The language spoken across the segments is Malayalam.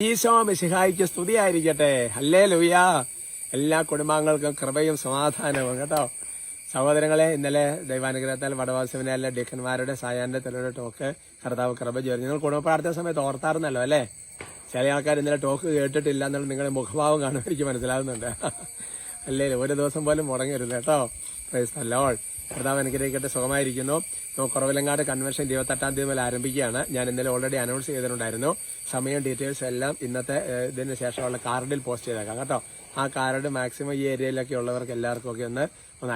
ഈശോ മിശിഹായിക്ക് സ്തുതിയായിരിക്കട്ടെ. ഹല്ലേലൂയ. എല്ലാ കുടുംബാംഗങ്ങൾക്കും കൃപയും സമാധാനവും കേട്ടോ. സഹോദരങ്ങളെ, ഇന്നലെ ദൈവാനുഗ്രഹത്താൽ വടവാസവിനാലിലെ ഡീക്കന്മാരുടെ സായാഹ്ന തെളിയുടെ ടോക്ക് കർത്താവ് കൃപ ചോദിച്ചു. നിങ്ങൾ കുടുംബ പ്രാർത്ഥന സമയത്ത് ഓർത്താറുന്നല്ലോ അല്ലേ? ചില ആൾക്കാർ ഇന്നലെ ടോക്ക് കേട്ടിട്ടില്ല എന്നുള്ള നിങ്ങളുടെ മുഖഭാവം കാണുമ്പോൾ എനിക്ക് മനസ്സിലാവുന്നുണ്ട്. അല്ലേ, ഒരു ദിവസം പോലും മുടങ്ങരുത് കേട്ടോ. Price the Lord. കർത്താവ് അനുഗ്രഹിക്കട്ടെ. സുഖമായിരിക്കുന്നു. കുറവിലങ്ങാട് കൺവെൻഷൻ 28-ാം തീയതി മുതൽ ആരംഭിക്കുകയാണ്. ഞാൻ ഇന്നലെ ഓൾറെഡി അനൗൺസ് ചെയ്തിട്ടുണ്ടായിരുന്നു. സമയം ഡീറ്റെയിൽസ് എല്ലാം ഇന്നത്തെ ഇതിന് ശേഷമുള്ള കാർഡിൽ പോസ്റ്റ് ചെയ്തേക്കാം കേട്ടോ. ആ കാർഡ് മാക്സിമം ഈ ഏരിയയിലൊക്കെ ഉള്ളവർക്ക് എല്ലാവർക്കും ഒക്കെ ഒന്ന്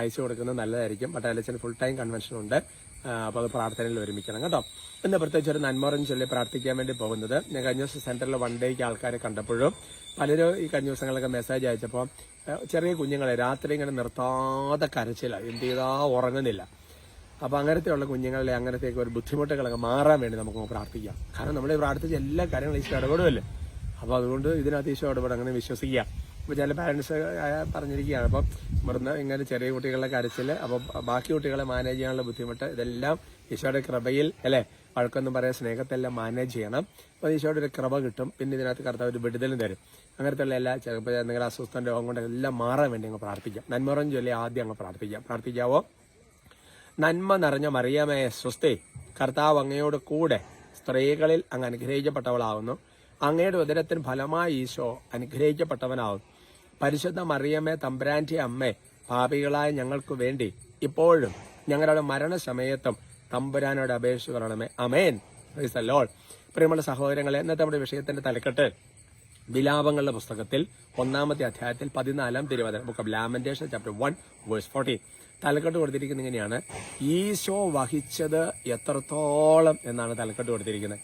അയച്ചു കൊടുക്കുന്നത് നല്ലതായിരിക്കും. പട്ടാലച്ചൻ ഫുൾ ടൈം കൺവെൻഷൻ ഉണ്ട്. അപ്പോൾ അത് പ്രാർത്ഥനയിൽ ഒരുമിക്കണം കേട്ടോ. ഇന്ന് പ്രത്യേകിച്ച് ഒരു നന്മോറം ചൊല്ലി പ്രാർത്ഥിക്കാൻ വേണ്ടി പോകുന്നത്, ഞാൻ കഴിഞ്ഞ ദിവസം സെന്ററിൽ വൺ ഡേക്ക് ആൾക്കാരെ കണ്ടപ്പോഴും പലരും ഈ കഴിഞ്ഞ ദിവസങ്ങളൊക്കെ മെസ്സേജ് അയച്ചപ്പോൾ ചെറിയ കുഞ്ഞുങ്ങളെ രാത്രി ഇങ്ങനെ നിർത്താതെ കരച്ചില്ല, എന്ത് ചെയ്താ ഉറങ്ങുന്നില്ല. അപ്പോൾ അങ്ങനത്തെയുള്ള കുഞ്ഞുങ്ങളിലെ അങ്ങനത്തെയൊക്കെ ഒരു ബുദ്ധിമുട്ടുകളൊക്കെ മാറാൻ വേണ്ടി നമുക്ക് പ്രാർത്ഥിക്കാം. കാരണം നമ്മൾ പ്രാർത്ഥിച്ച എല്ലാ കാര്യങ്ങളും ഈശോ ഇടപെടുമല്ലേ. അപ്പോൾ അതുകൊണ്ട് ഇതിനകത്ത് ഈശോ ഇടപെടും, അങ്ങനെ വിശ്വസിക്കുക. ഇപ്പോൾ ചില പാരൻസ് പറഞ്ഞിരിക്കുകയാണ്, അപ്പം മൃന്ന് ഇങ്ങനെ ചെറിയ കുട്ടികളുടെ കരച്ചിൽ, അപ്പോൾ ബാക്കി കുട്ടികളെ മാനേജ് ചെയ്യാനുള്ള ബുദ്ധിമുട്ട്, ഇതെല്ലാം ഈശോയുടെ കൃപയിൽ അല്ലേ, വഴക്കൊന്നും പറയാൻ സ്നേഹത്തെല്ലാം മാനേജ് ചെയ്യണം. അപ്പോൾ ഈശോയുടെ ഒരു കൃപ കിട്ടും. പിന്നെ ഇതിനകത്ത് കർത്താവ് ഒരു വിടുതലും തരും. അങ്ങനത്തെയുള്ള എല്ലാ ചിലപ്പോൾ നിങ്ങളുടെ അസ്വസ്ഥ രോഗം കൊണ്ട് എല്ലാം മാറാൻ വേണ്ടി അങ്ങ് പ്രാർത്ഥിക്കാം. നന്മറം ചൊല്ലി ആദ്യം അങ്ങ് പ്രാർത്ഥിക്കാവോ? നന്മ നിറഞ്ഞ മറിയമേ സ്വസ്തി, കർത്താവ് അങ്ങയോട് കൂടെ സ്ത്രീകളിൽ അങ്ങ് അനുഗ്രഹിക്കപ്പെട്ടവളാവുന്നു. അങ്ങയുടെ ഉദരത്തിന് ഫലമായി ഈശോ അനുഗ്രഹിക്കപ്പെട്ടവനാവും. പരിശുദ്ധ മറിയമേ തമ്പുരാന്റെ അമ്മേ, പാപികളായ ഞങ്ങൾക്ക് വേണ്ടി ഇപ്പോഴും ഞങ്ങളുടെ മരണസമയത്തും തമ്പുരാനോട് അപേക്ഷ പറയണമേ. അമേൻ. Praise the lord. പ്രിയമുള്ള സഹോദരങ്ങളെ, ഇന്നത്തെ നമ്മുടെ വിഷയത്തിന്റെ തലക്കെട്ട് വിലാപങ്ങളുടെ പുസ്തകത്തിൽ 1-ാമത്തെ അധ്യായത്തിൽ 14-ാം തിരുവചനം, ബുക്ക് ഓഫ് ലാമെന്റേഷൻ ചാപ്റ്റർ 1:40. തലക്കെട്ട് കൊടുത്തിരിക്കുന്നത് ഇങ്ങനെയാണ്: ഈശോ വഹിച്ചത് എത്രത്തോളം എന്നാണ് തലക്കെട്ട് കൊടുത്തിരിക്കുന്നത്.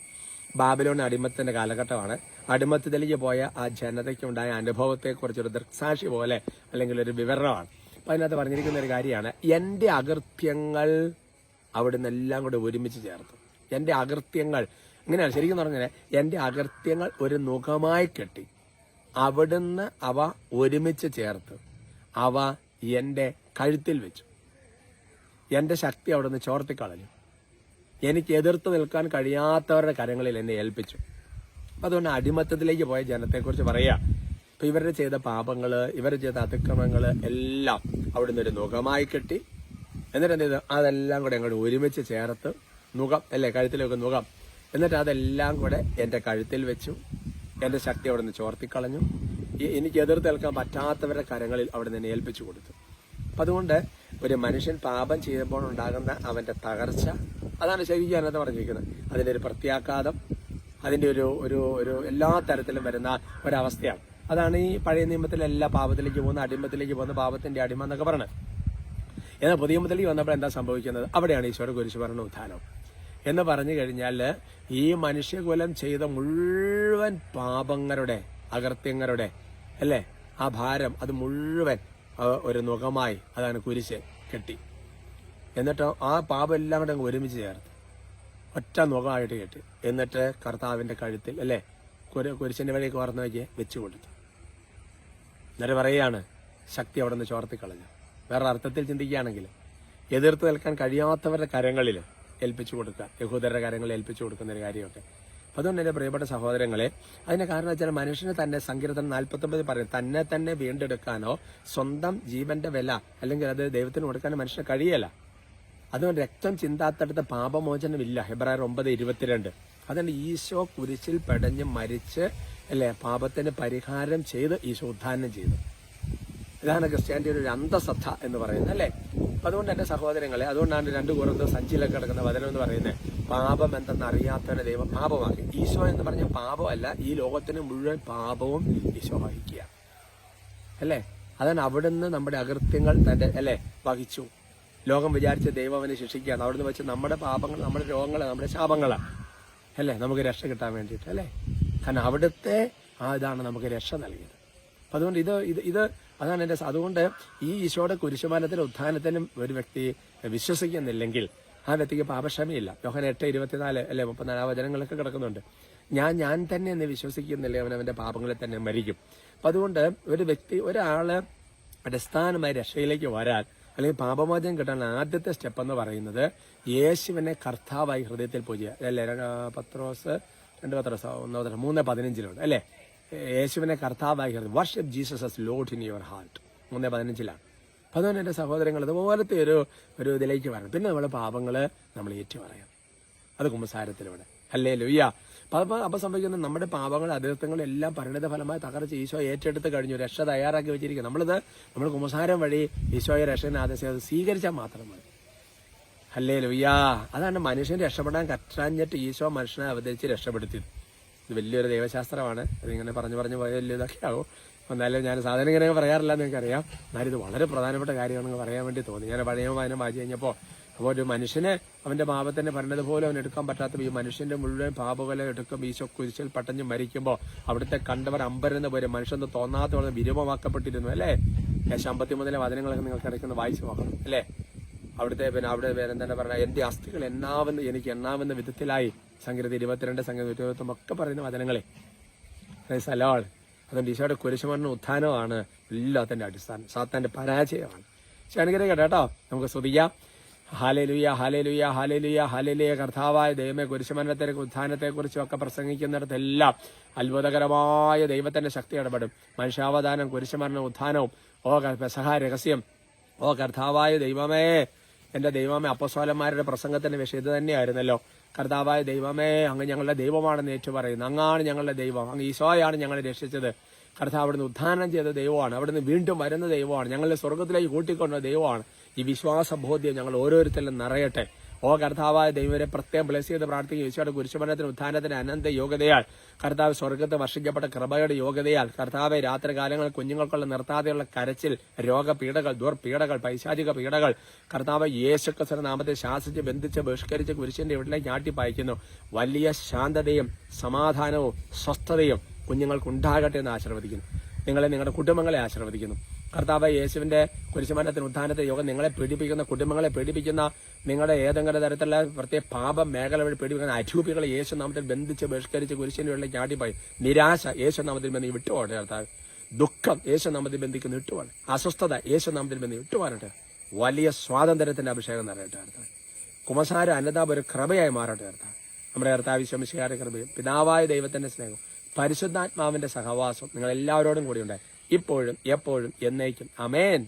ബാബിലോൺ അടിമത്തിന്റെ കാലഘട്ടമാണ്. അടിമത്തത്തിലേക്ക് പോയ ആ ജനതയ്ക്കുണ്ടായ അനുഭവത്തെക്കുറിച്ചൊരു ദൃക്സാക്ഷി പോലെ അല്ലെങ്കിൽ ഒരു വിവരണമാണ്. അപ്പം അതിനകത്ത് പറഞ്ഞിരിക്കുന്ന ഒരു കാര്യമാണ്, എന്റെ അകൃത്യങ്ങൾ അവിടുന്ന് എല്ലാം കൂടെ ഒരുമിച്ച് ചേർത്തു. എന്റെ അകൃത്യങ്ങൾ ഇങ്ങനെയാണ് ശരിക്കും പറഞ്ഞാൽ, എന്റെ അകൃത്യങ്ങൾ ഒരു നുകമായി കെട്ടി അവിടുന്ന് അവ ഒരുമിച്ച് ചേർത്ത് അവ എന്റെ കഴുത്തിൽ വെച്ചു. എന്റെ ശക്തി അവിടുന്ന് ചോർത്തിക്കളഞ്ഞു. എനിക്ക് എതിർത്ത് നിൽക്കാൻ കഴിയാത്തവരുടെ കരങ്ങളിൽ എന്നെ ഏൽപ്പിച്ചു. അതുകൊണ്ട് അടിമത്തത്തിലേക്ക് പോയ ജനത്തെക്കുറിച്ച് പറയാ. ഇപ്പൊ ഇവരുടെ ചെയ്ത പാപങ്ങള്, ഇവർ ചെയ്ത അതിക്രമങ്ങള് എല്ലാം അവിടുന്ന് ഒരു നുകമായി കെട്ടി, എന്നിട്ട് എന്ത് ചെയ്തു, അതെല്ലാം കൂടെ അങ്ങോട്ട് ഒരുമിച്ച് ചേർത്ത്, നുകം അല്ലേ, കഴുത്തിലേക്ക് നുകം, എന്നിട്ട് അതെല്ലാം കൂടെ എന്റെ കഴുത്തിൽ വെച്ചു. എന്റെ ശക്തി അവിടുന്ന് ചോർത്തിക്കളഞ്ഞു. എനിക്ക് എതിർത്ത് നിൽക്കാൻ പറ്റാത്തവരുടെ കരങ്ങളിൽ അവിടുന്ന് എന്നെ ഏൽപ്പിച്ചു കൊടുത്തു. അപ്പൊ അതുകൊണ്ട് ഒരു മനുഷ്യൻ പാപം ചെയ്യുമ്പോൾ ഉണ്ടാകുന്ന അവന്റെ തകർച്ച, അതാണ് ശരിക്കും അതിനകത്ത് പറഞ്ഞിരിക്കുന്നത്. അതിന്റെ ഒരു പ്രത്യാഘാതം, അതിന്റെ ഒരു എല്ലാ തരത്തിലും വരുന്ന ഒരവസ്ഥയാണ്. അതാണ് ഈ പഴയ നിയമത്തിലെ എല്ലാ പാപത്തിലേക്ക് പോകുന്ന, അടിമത്തിലേക്ക് പോകുന്ന പാപത്തിന്റെ അടിമ എന്നൊക്കെ പറഞ്ഞത്. എന്നാൽ പുതിയ നിയമത്തിലേക്ക് വന്നപ്പോൾ എന്താ സംഭവിക്കുന്നത്? അവിടെയാണ് ഈശോയുടെ കുരിശുമരണ ഉത്ഥാനം എന്ന് പറഞ്ഞു കഴിഞ്ഞാൽ, ഈ മനുഷ്യകുലം ചെയ്ത മുഴുവൻ പാപങ്ങളുടെ, അകൃത്യങ്ങളുടെ അല്ലേ, ആ ഭാരം അത് മുഴുവൻ ഒരു നുകമായി അതാണ് കുരിശ് കെട്ടി. എന്നിട്ട് ആ പാപം എല്ലാം കൂടെ അങ്ങ് ഒരുമിച്ച് ചേർത്ത് ഒറ്റ നുകമായിട്ട് കെട്ടി, എന്നിട്ട് കർത്താവിന്റെ കഴുത്തിൽ അല്ലേ, കുരിശിന്റെ വഴി കോർന്ന് വെച്ചു കൊടുത്തു. എന്നിട്ട് പറയുകയാണ്, ശക്തി അവിടെ നിന്ന് ചോർത്തിക്കളഞ്ഞു. വേറെ അർത്ഥത്തിൽ ചിന്തിക്കുകയാണെങ്കിൽ, എതിർത്ത് നിൽക്കാൻ കഴിയാത്തവരുടെ കരങ്ങളിൽ ഏൽപ്പിച്ചു കൊടുക്കുക, യഹൂദരുടെ കരങ്ങളിൽ ഏൽപ്പിച്ചു കൊടുക്കുന്ന ഒരു കാര്യമൊക്കെ. അതുകൊണ്ട് എന്റെ പ്രിയപ്പെട്ട സഹോദരങ്ങളെ, അതിന്റെ കാരണം വെച്ചാൽ മനുഷ്യന് തന്നെ സങ്കീർത്തനം 49 പറയും, തന്നെ തന്നെ വീണ്ടെടുക്കാനോ സ്വന്തം ജീവന്റെ വില അല്ലെങ്കിൽ അത് ദൈവത്തിന് കൊടുക്കാനോ മനുഷ്യന് കഴിയല്ല. അതുകൊണ്ട് രക്തം ചിന്താത്തടുത്ത പാപമോചനമില്ല. ഹെബ്രായർ 9:22. അതുകൊണ്ട് ഈശോ കുരിശിൽ പെടഞ്ഞ് മരിച്ച് അല്ലെ, പാപത്തിന് പരിഹാരം ചെയ്ത് ഈശോ ഉദ്ധാനം ചെയ്തു. ഇതാണ് ക്രിസ്ത്യാനിറ്റിയുടെ ഒരു അന്തസത്ത എന്ന് പറയുന്നത് അല്ലേ. അതുകൊണ്ട് എന്റെ സഹോദരങ്ങളെ, അതുകൊണ്ടാണ് 2 കൊരിന്ത്യർ 5 കിടക്കുന്ന വചനം എന്ന് പറയുന്നത്, പാപം എന്തെന്ന് അറിയാത്തവനെ ദൈവം പാപമാക്കി. ഈശോ എന്ന് പറഞ്ഞ പാപമല്ല, ഈ ലോകത്തിന് മുഴുവൻ പാപവും ഈശോ വഹിക്കുക അല്ലേ. അതാണ് അവിടുന്ന് നമ്മുടെ അകൃത്യങ്ങൾ തന്റെ അല്ലെ വഹിച്ചു. ലോകം വിചാരിച്ച ദൈവം അവനെ ശിക്ഷിക്കുകയാണ്. അവിടുന്ന് വെച്ച് നമ്മുടെ പാപങ്ങൾ, നമ്മുടെ രോഗങ്ങൾ, നമ്മുടെ ശാപങ്ങളാണ് അല്ലേ, നമുക്ക് രക്ഷ കിട്ടാൻ വേണ്ടിയിട്ട് അല്ലേ. കാരണം അവിടുത്തെ ഇതാണ് നമുക്ക് രക്ഷ നൽകിയത്. അതുകൊണ്ട് ഇത് അതാണ് എന്റെ. അതുകൊണ്ട് ഈ ഈശോയുടെ കുരിശുമരണത്തിലും ഉത്ഥാനത്തിനും ഒരു വ്യക്തി വിശ്വസിക്കുന്നില്ലെങ്കിൽ ആ വ്യക്തിക്ക് പാപക്ഷമയില്ല. യോഹന്നാൻ 8:24 അല്ലെ 34 വചനങ്ങളൊക്കെ കിടക്കുന്നുണ്ട്. ഞാൻ തന്നെ എന്ന് വിശ്വസിക്കുന്നില്ല, അവനവന്റെ പാപങ്ങളിൽ തന്നെ മരിക്കും. അപ്പൊ അതുകൊണ്ട് ഒരു വ്യക്തി, ഒരാള് അടിസ്ഥാനമായി രക്ഷയിലേക്ക് വരാൻ അല്ലെങ്കിൽ പാപമോചനം കിട്ടാൻ ആദ്യത്തെ സ്റ്റെപ്പ് എന്ന് പറയുന്നത് യേശുവിനെ കർത്താവായി ഹൃദയത്തിൽ പൂജിക്കുക അല്ലേ. പത്രോസ് 3:15 അല്ലേ? യേശുവിനെ കർത്താവായി worship Jesus as Lord in your heart. 3:15 അപ്പൊ അതുകൊണ്ട് എന്റെ സഹോദരങ്ങൾ ഇതുപോലത്തെ ഒരു ഇതിലേക്ക് വരണം. പിന്നെ നമ്മുടെ പാപങ്ങള് നമ്മൾ ഏറ്റുപറയാം. അത് കുമ്പസാരത്തിലൂടെ. ഹല്ലേലൂയ. അപ്പൊ സംഭവിക്കുന്നത് നമ്മുടെ പാപങ്ങൾ അതിർത്തങ്ങളും എല്ലാം പരിണിത ഫലമായി തകർച്ച് ഈശോ ഏറ്റെടുത്ത് കഴിഞ്ഞു. രക്ഷ തയ്യാറാക്കി വെച്ചിരിക്കും. നമ്മൾ കുമ്പസാരം വഴി ഈശോയെ രക്ഷനെ ആദേശം അത് സ്വീകരിച്ചാൽ മാത്രം മതി. ഹല്ലേലൂയ. അതാണ് മനുഷ്യൻ രക്ഷപ്പെടാൻ കറ്റാഞ്ഞിട്ട് ഈശോ മനുഷ്യനെ അവതരിച്ച് രക്ഷപ്പെടുത്തിയത്. ഇത് വലിയൊരു ദൈവശാസ്ത്രമാണ്. ഇതിങ്ങനെ പറഞ്ഞു പോയ വലിയ ഇതൊക്കെ ആവും. എന്നാലും ഞാൻ സാധാരണ ഇങ്ങനെ പറയാറില്ല എന്ന് എനിക്കറിയാം. എന്നാലും ഇത് വളരെ പ്രധാനപ്പെട്ട കാര്യമാണെന്ന് പറയാൻ വേണ്ടി തോന്നി. ഞാൻ പഴയ വായന വായിച്ചു കഴിഞ്ഞപ്പോൾ അപ്പോൾ ഒരു മനുഷ്യനെ അവന്റെ പാപത്തിന്റെ പറഞ്ഞതുപോലെ അവൻ എടുക്കാൻ പറ്റാത്ത ഈ മനുഷ്യന്റെ മുഴുവൻ പാപകളെ എടുക്കും ഈശോ കുരിശിൽ പട്ടഞ്ഞ് മരിക്കുമ്പോൾ അവിടുത്തെ കണ്ടവർ അമ്പരെന്ന് പോലെ മനുഷ്യന് തോന്നാത്തോളം വിരൂപമാക്കപ്പെട്ടിരുന്നു അല്ലേ? 53 വചനങ്ങളൊക്കെ നിങ്ങൾക്ക് ഇടയ്ക്കൊന്ന് വായിച്ചു നോക്കണം അല്ലേ? അവിടെ എന്താണ് പറയുക, എന്റെ അസ്ഥികൾ എനിക്ക് എണ്ണാവുന്ന വിധത്തിലായി. സംഗീതം 22 സംഗീതം 29 ഒക്കെ പറയുന്ന വചനങ്ങളെ. സലാൾ അതുകൊണ്ട് ഈശോയുടെ കുരിശുമരണ ഉത്ഥാനമാണ് എല്ലാത്തിന്റെ അടിസ്ഥാനം. സാത്താന്റെ പരാജയമാണ്. അനുഗ്രഹിക്കട്ടെ കേട്ടോ. നമുക്ക് സ്തുതിക്കാം. Hallelujah, hallelujah, hallelujah, hallelujah. കർത്താവായ ദൈവമേ, കുരിശുമരണത്തെ ഉത്ഥാനത്തെ കുറിച്ചും ഒക്കെ പ്രസംഗിക്കുന്നിടത്തെല്ലാം അത്ഭുതകരമായ ദൈവത്തിന്റെ ശക്തി ഇടപെടും. മനുഷ്യാവതാനം, കുരിശുമരണം, ഉത്ഥാനവും പെസഹ രഹസ്യം. കർത്താവായ ദൈവമേ, എന്റെ ദൈവമേ, അപ്പോസ്തലന്മാരുടെ പ്രസംഗത്തിന്റെ വിഷയം ഇത് തന്നെയായിരുന്നല്ലോ. കർത്താവായ ദൈവമേ, അങ്ങ് ഞങ്ങളുടെ ദൈവമാണെന്ന് ഏറ്റുപറയുന്നു. അങ്ങാണ് ഞങ്ങളുടെ ദൈവം. അങ്ങ് ഈശോയാണ് ഞങ്ങളെ രക്ഷിച്ചത്. കർത്താവ് അവിടുന്ന് ഉത്ഥാനം ചെയ്ത ദൈവമാണ്. അവിടുന്ന് വീണ്ടും വരുന്ന ദൈവമാണ്. ഞങ്ങളെ സ്വർഗത്തിലേക്ക് കൂട്ടിക്കൊണ്ട ദൈവമാണ്. ഈ വിശ്വാസബോധ്യം ഞങ്ങൾ ഓരോരുത്തരിലും നിറയട്ടെ. കർത്താവായ ദൈവരെ പ്രത്യേകം ബ്ലെസ് ചെയ്ത് പ്രാർത്ഥിക്കും. ഈശോയുടെ കുരിശുമരണത്തിന് ഉത്ഥാനത്തിന് അനന്ത യോഗ്യതയാൽ കർത്താവ് സ്വർഗത്ത് വർഷിക്കപ്പെട്ട കൃപയുടെ യോഗ്യതയാൽ കർത്താവെ രാത്രികാലങ്ങളിൽ കുഞ്ഞുങ്ങൾക്കുള്ള നിർത്താതെയുള്ള കരച്ചിൽ, രോഗപീഠകൾ, ദുർപീഠകൾ, പൈശാചിക പീഠകൾ കർത്താവ് യേശുക്രിസ്തുവിന്റെ നാമത്തെ ശാസിച്ച് ബന്ധിച്ച് ബഹിഷ്കരിച്ച് കുരിശിന്റെ വീട്ടിലേക്ക് ആട്ടിപ്പായിക്കുന്നു. വലിയ ശാന്തതയും സമാധാനവും സ്വസ്ഥതയും കുഞ്ഞുങ്ങൾക്ക് ഉണ്ടാകട്ടെ എന്ന് ആശീർവദിക്കുന്നു. നിങ്ങളുടെ കുടുംബങ്ങളെ ആശീർവദിക്കുന്നു. കർത്താവ് യേശുവിന്റെ കുരിശുമരണത്തിന് ഉത്ഥാനത്തെ യോഗം നിങ്ങളെ പീഡിപ്പിക്കുന്ന, കുടുംബങ്ങളെ പീഡിപ്പിക്കുന്ന, നിങ്ങളുടെ ഏതെങ്കിലും തരത്തിലുള്ള പ്രത്യേക പാപ മേഖല വഴി പീഡിപ്പിക്കുന്ന അരൂപികളെ യേശു നാമത്തിൽ ബന്ധിച്ച് ബഹിഷ്കരിച്ച് കുരിശിന്റെ ഉള്ളിലേക്ക് ആട്ടിപ്പായി. നിരാശ യേശു നാമത്തിൽ ബന്ധി വിട്ടുപോകട്ടെ കർത്താവ്. ദുഃഖം യേശു നാമത്തിൽ ബന്ധിക്കുന്ന വിട്ടുപോകണം. അസ്വസ്ഥത യേശു നാമത്തിൽ ബന്ധി വിട്ടുപോകട്ടെ. വലിയ സ്വാതന്ത്ര്യത്തിന്റെ അഭിഷേകം നിറയട്ടെ കർത്താവ്. കുമ്പസാര അനുതാപം ഒരു കൃപയായി മാറട്ടെ കർത്താവ്. നമ്മുടെ കർത്താവ് ഈശോമിശിഹായുടെ കൃപയും പിതാവായ ദൈവത്തിന്റെ സ്നേഹം പരിശുദ്ധാത്മാവിന്റെ സഹവാസം നിങ്ങൾ എല്ലാവരോടും കൂടി ഉണ്ടായി ഇപ്പോഴും എപ്പോഴും എന്നേക്കും. ആമേൻ.